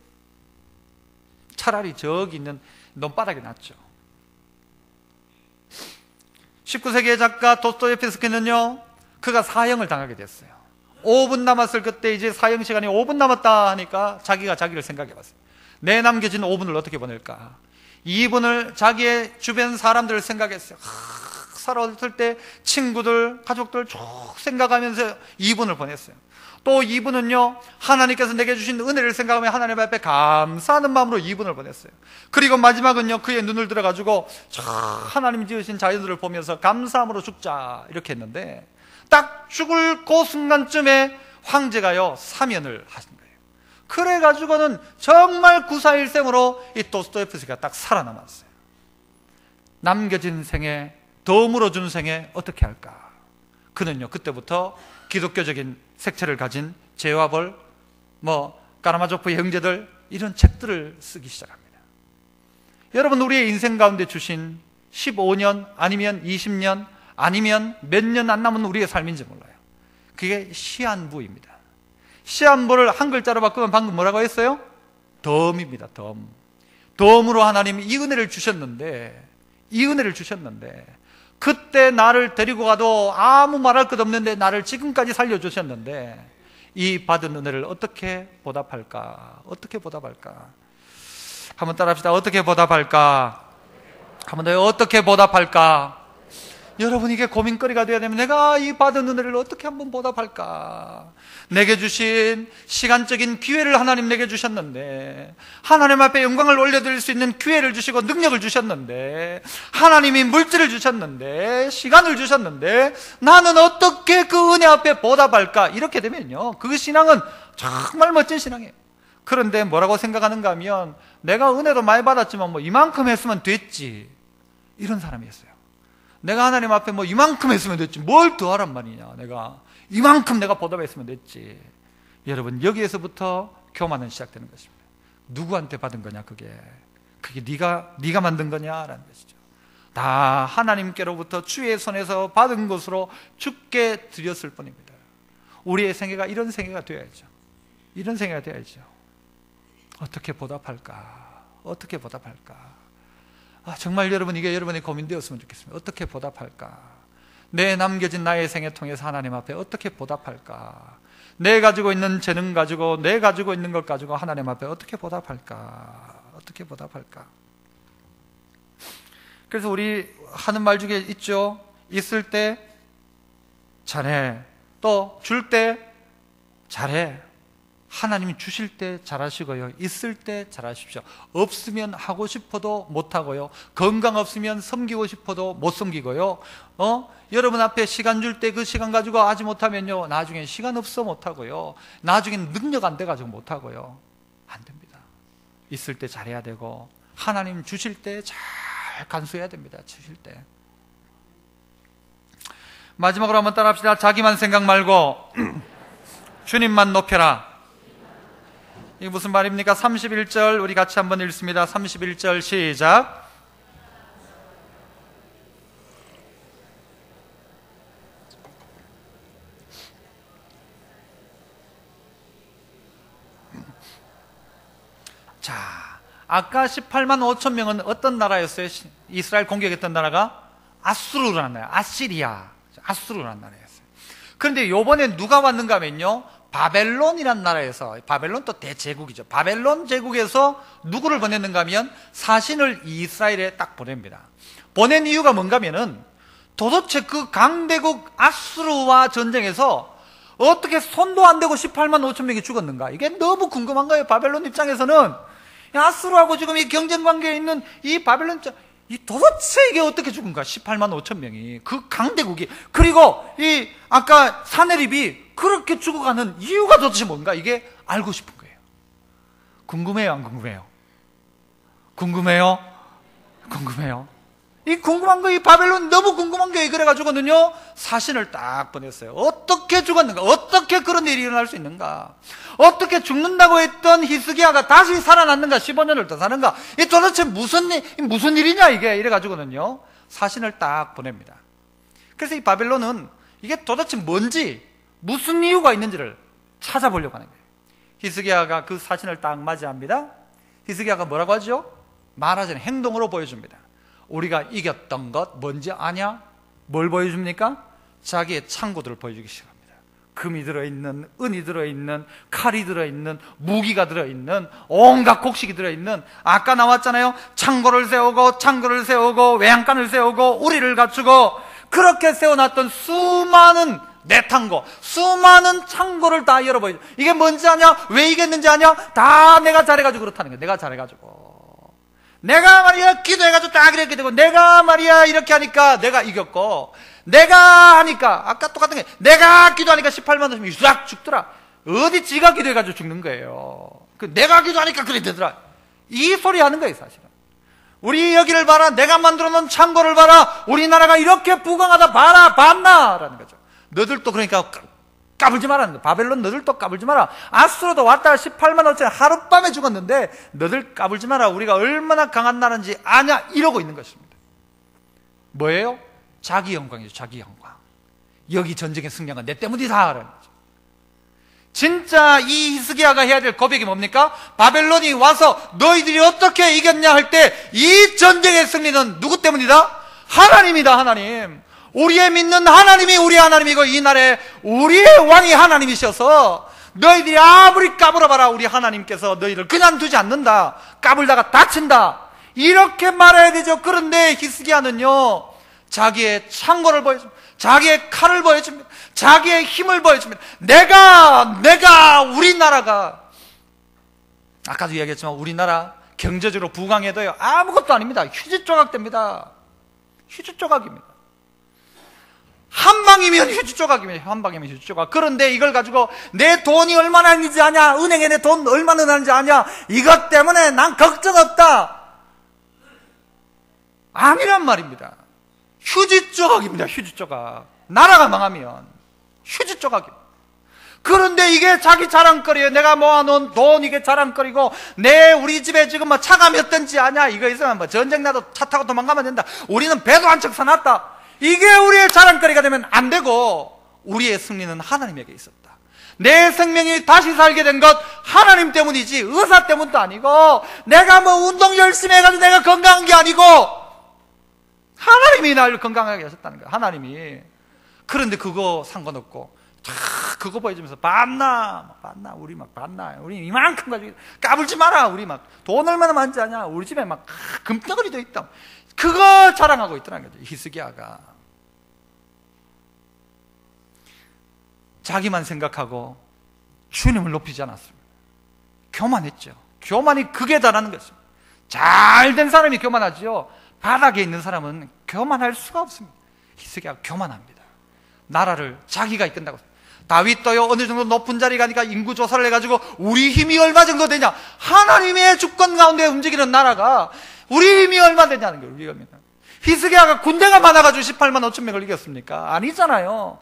Speaker 1: 차라리 저기 있는 논바닥이 낫죠. 19세기의 작가 도스토옙스키는요 그가 사형을 당하게 됐어요. 5분 남았을 그때 이제 사형 시간이 5분 남았다 하니까 자기가 자기를 생각해 봤어요. 내 남겨진 5분을 어떻게 보낼까? 2분을 자기의 주변 사람들을 생각했어요. 살아왔을 때 친구들, 가족들 쭉 생각하면서 2분을 보냈어요. 또 2분은요 하나님께서 내게 주신 은혜를 생각하며 하나님 앞에 감사하는 마음으로 2분을 보냈어요. 그리고 마지막은요 그의 눈을 들어가지고 하나님 지으신 자연들을 보면서 감사함으로 죽자 이렇게 했는데 딱 죽을 그 순간쯤에 황제가요 사면을 하신 거예요. 그래가지고는 정말 구사일생으로 이 도스토옙스키가 딱 살아남았어요. 남겨진 생에 더 물어준 생에 어떻게 할까? 그는요 그때부터 기독교적인 색채를 가진 죄와 벌, 까라마조프의 형제들 이런 책들을 쓰기 시작합니다. 여러분, 우리의 인생 가운데 주신 15년 아니면 20년 아니면 몇 년 안 남은 우리의 삶인지 몰라요. 그게 시한부입니다. 시한부를 한 글자로 바꾸면 방금 뭐라고 했어요? 덤입니다. 덤으로 하나님이 이 은혜를 주셨는데 그때 나를 데리고 가도 아무 말할 것 없는데 나를 지금까지 살려주셨는데 이 받은 은혜를 어떻게 보답할까? 어떻게 보답할까? 한번 따라합시다. 어떻게 보답할까? 한번 더. 어떻게 보답할까? 여러분, 이게 고민거리가 되어야 되면 내가 이 받은 은혜를 어떻게 한번 보답할까? 내게 주신 시간적인 기회를 하나님 내게 주셨는데, 하나님 앞에 영광을 올려드릴 수 있는 기회를 주시고 능력을 주셨는데, 하나님이 물질을 주셨는데, 시간을 주셨는데, 나는 어떻게 그 은혜 앞에 보답할까? 이렇게 되면요, 그 신앙은 정말 멋진 신앙이에요. 그런데 뭐라고 생각하는가 하면, 내가 은혜도 많이 받았지만 뭐 이만큼 했으면 됐지, 이런 사람이었어요. 내가 하나님 앞에 뭐 이만큼 했으면 됐지, 뭘 더 하란 말이냐, 내가 이만큼 내가 보답했으면 됐지. 여러분, 여기에서부터 교만은 시작되는 것입니다. 누구한테 받은 거냐, 그게 네가 만든 거냐라는 것이죠. 다 하나님께로부터 주의 손에서 받은 것으로 주께 드렸을 뿐입니다. 우리의 생애가 이런 생애가 되어야죠. 이런 생애가 되어야죠. 어떻게 보답할까? 어떻게 보답할까? 정말 여러분, 이게 여러분의 고민되었으면 좋겠습니다. 어떻게 보답할까? 내 남겨진 나의 생애 통해서 하나님 앞에 어떻게 보답할까? 내 가지고 있는 재능 가지고, 내 가지고 있는 것 가지고 하나님 앞에 어떻게 보답할까? 어떻게 보답할까? 그래서 우리 하는 말 중에 있죠. 있을 때 잘해, 또 줄 때 잘해. 하나님이 주실 때 잘하시고요, 있을 때 잘하십시오. 없으면 하고 싶어도 못하고요, 건강 없으면 섬기고 싶어도 못 섬기고요, 여러분 앞에 시간 줄 때 그 시간 가지고 하지 못하면요, 나중에 시간 없어 못하고요, 나중에는 능력 안 돼가지고 못하고요. 안 됩니다. 있을 때 잘해야 되고, 하나님 주실 때 잘 간수해야 됩니다. 주실 때. 마지막으로 한번 따라합시다. 자기만 생각 말고 주님만 높여라. 이게 무슨 말입니까? 31절 우리 같이 한번 읽습니다. 31절 시작. 자, 아까 18만 5천 명은 어떤 나라였어요? 이스라엘 공격했던 나라가 아수르라는 나라, 아수르라는 나라였어요. 그런데 요번에 누가 왔는가 하면요, 바벨론이라는 나라에서, 바벨론 또 대제국이죠. 바벨론 제국에서 누구를 보냈는가 하면 사신을 이스라엘에 딱 보냅니다. 보낸 이유가 뭔가 하면은, 도대체 그 강대국 아수르와 전쟁에서 어떻게 손도 안 대고 18만 5천 명이 죽었는가? 이게 너무 궁금한 거예요. 바벨론 입장에서는 아수르하고 지금 이 경쟁 관계에 있는 이 바벨론 도대체 이게 어떻게 죽은가? 18만 5천 명이, 그 강대국이, 그리고 이 아까 사내립이 그렇게 죽어가는 이유가 도대체 뭔가, 이게 알고 싶은 거예요. 궁금해요, 안 궁금해요? 궁금해요? 궁금해요? 이 궁금한 거, 이 바벨론 너무 궁금한 게, 그래가지고는요, 사신을 딱 보냈어요. 어떻게 죽었는가? 어떻게 그런 일이 일어날 수 있는가? 어떻게 죽는다고 했던 히스기야가 다시 살아났는가? 15년을 더 사는가? 이 도대체 무슨 일이냐, 이게? 이래가지고는요, 사신을 딱 보냅니다. 그래서 이 바벨론은 이게 도대체 뭔지, 무슨 이유가 있는지를 찾아보려고 하는 거예요. 히스기야가 그 사신을 딱 맞이합니다. 히스기야가 뭐라고 하죠? 말하자면 행동으로 보여줍니다. 우리가 이겼던 것 뭔지 아냐? 뭘 보여줍니까? 자기의 창고들을 보여주기 시작합니다. 금이 들어있는, 은이 들어있는, 칼이 들어있는, 무기가 들어있는, 온갖 곡식이 들어있는, 아까 나왔잖아요. 창고를 세우고 외양간을 세우고 우리를 갖추고, 그렇게 세워놨던 수많은 내탕고, 수많은 창고를 다 열어보여줘. 이게 뭔지 아냐? 왜 이겼는지 아냐? 다 내가 잘해가지고 그렇다는 거야. 내가 잘해가지고, 내가 말이야 기도해가지고 딱 이렇게 되고, 내가 말이야 이렇게 하니까 내가 이겼고, 내가 하니까 아까 똑같은 게, 내가 기도하니까 18만 원이 싹 죽더라. 어디 지가 기도해가지고 죽는 거예요. 내가 기도하니까 그래 되더라. 이 소리 하는 거예요, 사실은. 우리 여기를 봐라, 내가 만들어 놓은 창고를 봐라, 우리나라가 이렇게 부강하다 봐라, 봤나? 라는 거죠. 너들도 그러니까 까불지 마라는 거야. 바벨론 너들도 까불지 마라. 아수르도 왔다가 18만 5천 하룻밤에 죽었는데 너들 까불지 마라. 우리가 얼마나 강한 나라인지 아냐? 이러고 있는 것입니다. 뭐예요? 자기 영광이죠. 자기 영광. 여기 전쟁의 승리가 내 때문이다 라는 거죠. 진짜 이 히스기야가 해야 될 고백이 뭡니까? 바벨론이 와서 너희들이 어떻게 이겼냐 할 때, 이 전쟁의 승리는 누구 때문이다? 하나님이다. 하나님. 우리의 믿는 하나님이 우리의 하나님이고, 이 나라에 우리의 왕이 하나님이셔서 너희들이 아무리 까불어봐라 우리 하나님께서 너희를 그냥 두지 않는다. 까불다가 다친다. 이렇게 말해야 되죠. 그런데 히스기야는요, 자기의 창고를 보여줍니다. 자기의 칼을 보여줍니다. 자기의 힘을 보여줍니다. 내가 우리나라가, 아까도 이야기했지만 우리나라 경제적으로 부강해도요, 아무것도 아닙니다. 휴지 조각 됩니다. 휴지 조각입니다. 한 방이면 휴지 조각입니다. 한 방이면 휴지 조각. 그런데 이걸 가지고 내 돈이 얼마나 있는지 아냐? 은행에 내 돈 얼마나 넣는지 아냐? 이것 때문에 난 걱정 없다. 아니란 말입니다. 휴지 조각입니다. 휴지 조각. 나라가 망하면 휴지 조각입니다. 그런데 이게 자기 자랑거리예요. 내가 모아놓은 돈, 이게 자랑거리고, 우리 집에 지금 뭐 차가 몇 대인지 아냐? 이거 있으면 뭐 전쟁 나도 차 타고 도망가면 된다. 우리는 배도 한 척 사놨다. 이게 우리의 자랑거리가 되면 안 되고, 우리의 승리는 하나님에게 있었다. 내 생명이 다시 살게 된 것 하나님 때문이지 의사 때문도 아니고, 내가 뭐 운동 열심히 해가지고 내가 건강한 게 아니고, 하나님이 나를 건강하게 하셨다는 거야. 하나님이. 그런데 그거 상관없고 그거 보여주면서 봤나 우리 막 봤나 우리 이만큼 가지고 까불지 마라. 우리 막 돈 얼마나 많지 않냐. 우리 집에 막 금덩어리도 있다. 그거 자랑하고 있더라는 거죠. 히스기야가 자기만 생각하고 주님을 높이지 않았습니다. 교만했죠. 교만이 극에 달하는 것입니다. 잘된 사람이 교만하지요. 바닥에 있는 사람은 교만할 수가 없습니다. 히스기야가 교만합니다. 나라를 자기가 이끈다고. 다윗도요, 어느 정도 높은 자리 가니까 인구 조사를 해가지고 우리 힘이 얼마 정도 되냐? 하나님의 주권 가운데 움직이는 나라가 우리 힘이 얼마 되냐는 거예요. 우리가 믿는. 히스기야가 군대가 많아가지고 18만 5천 명을 이겼습니까? 아니잖아요.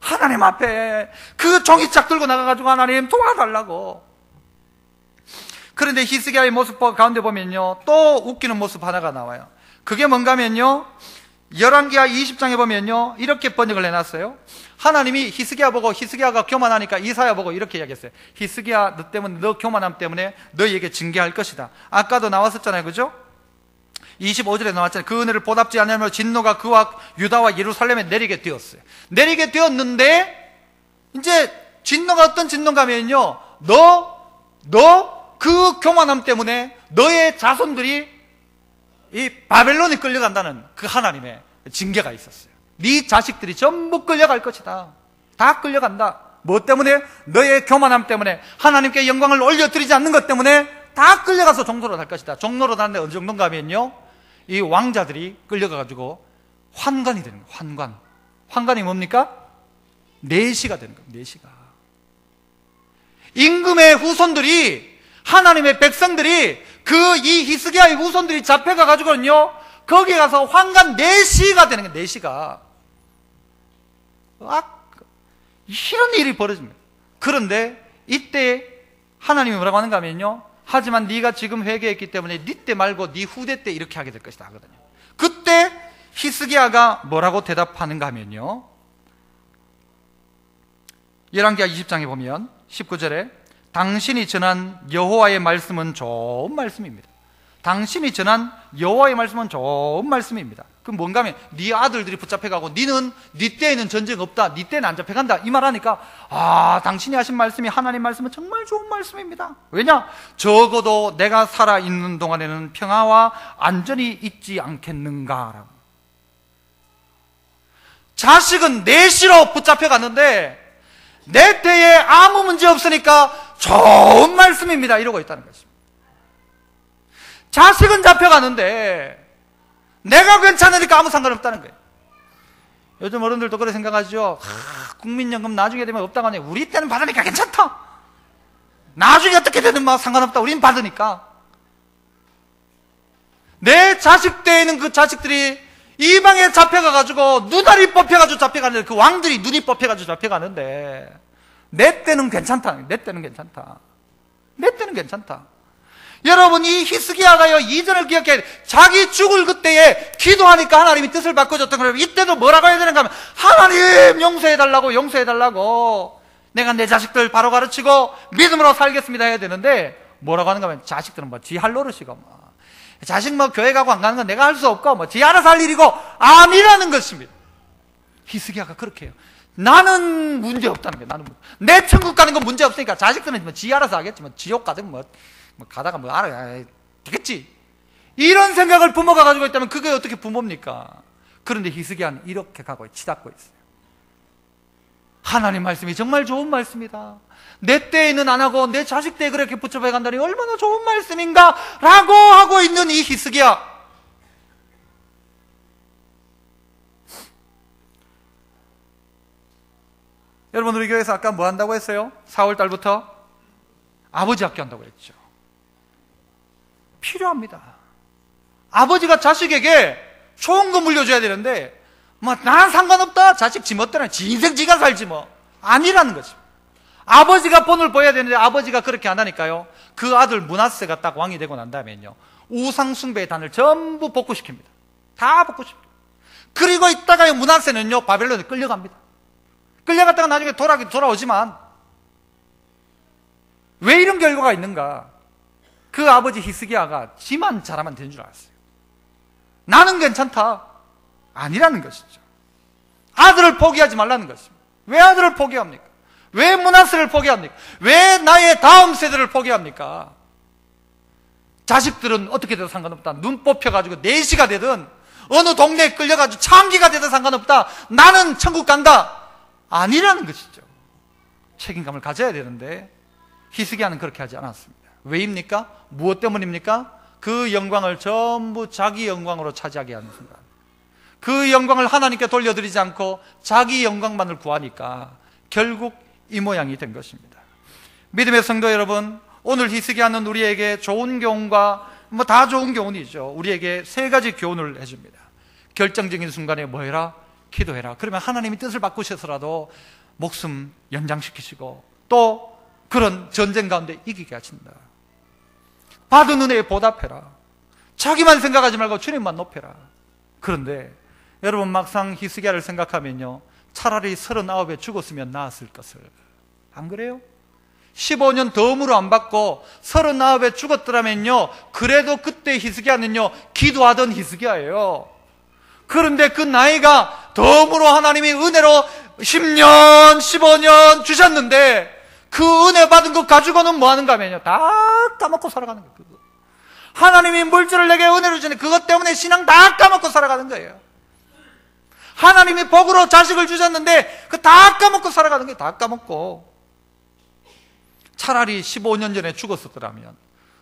Speaker 1: 하나님 앞에 그 종이짝 들고 나가가지고 하나님 도와달라고. 그런데 히스기야의 모습 가운데 보면요, 또 웃기는 모습 하나가 나와요. 그게 뭔가 하면요, 열왕기하 20장에 보면요, 이렇게 번역을 해놨어요. 하나님이 히스기야 보고, 히스기야가 교만하니까 이사야 보고 이렇게 이야기했어요. 히스기야, 너 때문에, 너 교만함 때문에 너희에게 징계할 것이다. 아까도 나왔었잖아요, 그죠? 25절에 나왔잖아요. 그 은혜를 보답지 않으면 진노가 그와 유다와 예루살렘에 내리게 되었어요. 내리게 되었는데 이제 진노가 어떤 진노가 하면요, 너 그 교만함 때문에 너의 자손들이 이 바벨론에 끌려간다는 그 하나님의 징계가 있었어요. 네 자식들이 전부 끌려갈 것이다. 다 끌려간다. 뭐 때문에? 너의 교만함 때문에, 하나님께 영광을 올려드리지 않는 것 때문에 다 끌려가서 종로로 갈 것이다. 종로로 가는데 어느 정도인가 하면요, 이 왕자들이 끌려가가지고 환관이 되는 거예요. 환관이 뭡니까? 내시가 되는 거예요. 내시가. 임금의 후손들이, 하나님의 백성들이, 이 히스기야의 후손들이 잡혀가가지고는요, 거기 가서 환관 내시가 되는 거예요. 내시가. 이런 일이 벌어집니다. 그런데 이때 하나님이 뭐라고 하는가 하면요, 하지만 네가 지금 회개했기 때문에 네 때 말고 네 후대 때 이렇게 하게 될 것이다 하거든요. 그때 히스기야가 뭐라고 대답하는가 하면요, 열왕기하 20장에 보면 19절에 당신이 전한 여호와의 말씀은 좋은 말씀입니다. 당신이 전한 여호와의 말씀은 좋은 말씀입니다. 그럼 뭔가 하면 네 아들들이 붙잡혀가고 네 때에는 전쟁 없다, 네 때는 안 잡혀간다, 이 말하니까 당신이 하신 말씀이, 하나님 말씀은 정말 좋은 말씀입니다. 왜냐? 적어도 내가 살아있는 동안에는 평화와 안전이 있지 않겠는가라고. 자식은 내시로 붙잡혀갔는데 내 때에 아무 문제 없으니까 좋은 말씀입니다, 이러고 있다는 것입니다. 자식은 잡혀가는데 내가 괜찮으니까 아무 상관없다는 거예요. 요즘 어른들도 그렇게 생각하죠. 국민연금 나중에 되면 없다고 하네. 우리 때는 받으니까 괜찮다. 나중에 어떻게 되든 뭐 상관없다. 우리는 받으니까. 내 자식 때에는 그 자식들이 이방에 잡혀가가지고 눈알이 뽑혀가지고 잡혀가는데, 그 왕들이 눈이 뽑혀가지고 잡혀가는데 내 때는 괜찮다. 내 때는 괜찮다. 내 때는 괜찮다. 여러분, 이 히스기야가요, 이전을 기억해. 자기 죽을 그때에 기도하니까 하나님이 뜻을 바꿔줬던 거예요. 이때도 뭐라고 해야 되는가 하면, 하나님 용서해달라고, 용서해달라고. 내가 내 자식들 바로 가르치고 믿음으로 살겠습니다 해야 되는데, 뭐라고 하는가 하면, 자식들은 뭐 지 할 노릇이고, 뭐 자식 뭐 교회 가고 안 가는 건 내가 할 수 없고, 뭐 지 알아서 할 일이고, 아니라는 것입니다. 히스기야가 그렇게 해요. 나는 문제 없다는 거예요. 내 천국 가는 건 문제 없으니까 자식들은 뭐 지 알아서 하겠지만 지옥 가든 뭐 가다가 뭐 알아야 되겠지. 이런 생각을 부모가 가지고 있다면 그게 어떻게 부모입니까? 그런데 히스기야는 이렇게 가고 치닫고 있어요. 하나님 말씀이 정말 좋은 말씀이다. 내 때에는 안 하고 내 자식 때에 그렇게 붙잡아 간다니 얼마나 좋은 말씀인가 라고 하고 있는 이 히스기야. 여러분, 우리 교회에서 아까 뭐 한다고 했어요? 4월 달부터 아버지 학교 한다고 했죠. 필요합니다. 아버지가 자식에게 좋은 거 물려줘야 되는데 뭐 난 상관없다, 자식 지 멋대로 지 인생 지가 살지 뭐, 아니라는 거죠. 아버지가 본을 보여야 되는데 아버지가 그렇게 안 하니까요, 그 아들 므낫세가 딱 왕이 되고 난 다음에는요, 우상 숭배의 단을 전부 복구시킵니다. 다 복구시킵니다. 그리고 있다가 므낫세는요 바벨론에 끌려갑니다. 끌려갔다가 나중에 돌아오지만 왜 이런 결과가 있는가? 그 아버지 히스기야가 지만 잘하면 되는 줄 알았어요. 나는 괜찮다, 아니라는 것이죠. 아들을 포기하지 말라는 것입니다. 왜 아들을 포기합니까? 왜 므낫세를 포기합니까? 왜 나의 다음 세대를 포기합니까? 자식들은 어떻게 돼도 상관없다. 눈 뽑혀가지고 내시가 되든 어느 동네에 끌려가지고 창기가 되든 상관없다. 나는 천국 간다, 아니라는 것이죠. 책임감을 가져야 되는데 히스기야는 그렇게 하지 않았습니다. 왜입니까? 무엇 때문입니까? 그 영광을 전부 자기 영광으로 차지하게 하는 순간, 그 영광을 하나님께 돌려드리지 않고 자기 영광만을 구하니까 결국 이 모양이 된 것입니다. 믿음의 성도 여러분, 오늘 히스기야는 우리에게 좋은 교훈과 뭐 다 좋은 교훈이죠. 우리에게 세 가지 교훈을 해줍니다. 결정적인 순간에 뭐 해라? 기도해라. 그러면 하나님이 뜻을 바꾸셔서라도 목숨 연장시키시고 또 그런 전쟁 가운데 이기게 하신다. 받은 은혜에 보답해라. 자기만 생각하지 말고 주님만 높여라. 그런데 여러분, 막상 히스기야를 생각하면요, 차라리 39에 죽었으면 나았을 것을. 안 그래요? 15년 덤으로 안 받고 39에 죽었더라면요, 그래도 그때 히스기야는요 기도하던 히스기야예요. 그런데 그 나이가 덤으로 하나님이 은혜로 10년 15년 주셨는데 그 은혜 받은 것 가지고는 뭐 하는가 하면요, 다 까먹고 살아가는 거예요. 하나님이 물질을 내게 은혜로 주시는데 그것 때문에 신앙 다 까먹고 살아가는 거예요. 하나님이 복으로 자식을 주셨는데 그 다 까먹고 살아가는 거예요. 다 까먹고. 차라리 15년 전에 죽었었더라면,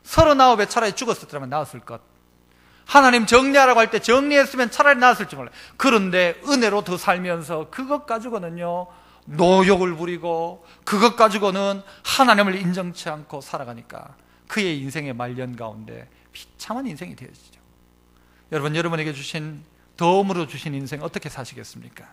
Speaker 1: 39에 차라리 죽었었더라면 나았을 것. 하나님 정리하라고 할 때 정리했으면 차라리 나았을지 몰라요. 그런데 은혜로 더 살면서 그것 가지고는요 노욕을 부리고 그것 가지고는 하나님을 인정치 않고 살아가니까 그의 인생의 말년 가운데 비참한 인생이 되어지죠. 여러분, 여러분에게 주신 덤으로 주신 인생 어떻게 사시겠습니까?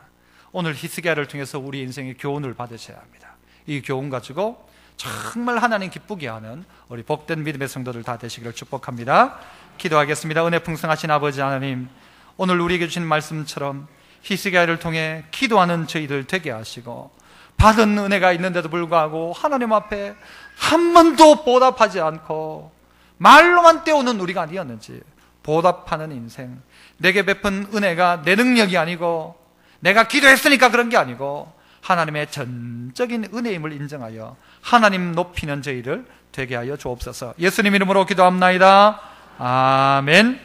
Speaker 1: 오늘 히스기야를 통해서 우리 인생의 교훈을 받으셔야 합니다. 이 교훈 가지고 정말 하나님 기쁘게 하는 우리 복된 믿음의 성도들 다 되시기를 축복합니다. 기도하겠습니다. 은혜 풍성하신 아버지 하나님, 오늘 우리에게 주신 말씀처럼 히스기야를 통해 기도하는 저희들 되게 하시고, 받은 은혜가 있는데도 불구하고 하나님 앞에 한 번도 보답하지 않고 말로만 때우는 우리가 아니었는지, 보답하는 인생, 내게 베푼 은혜가 내 능력이 아니고 내가 기도했으니까 그런 게 아니고 하나님의 전적인 은혜임을 인정하여 하나님 높이는 저희를 되게 하여 주옵소서. 예수님 이름으로 기도합나이다. 아멘.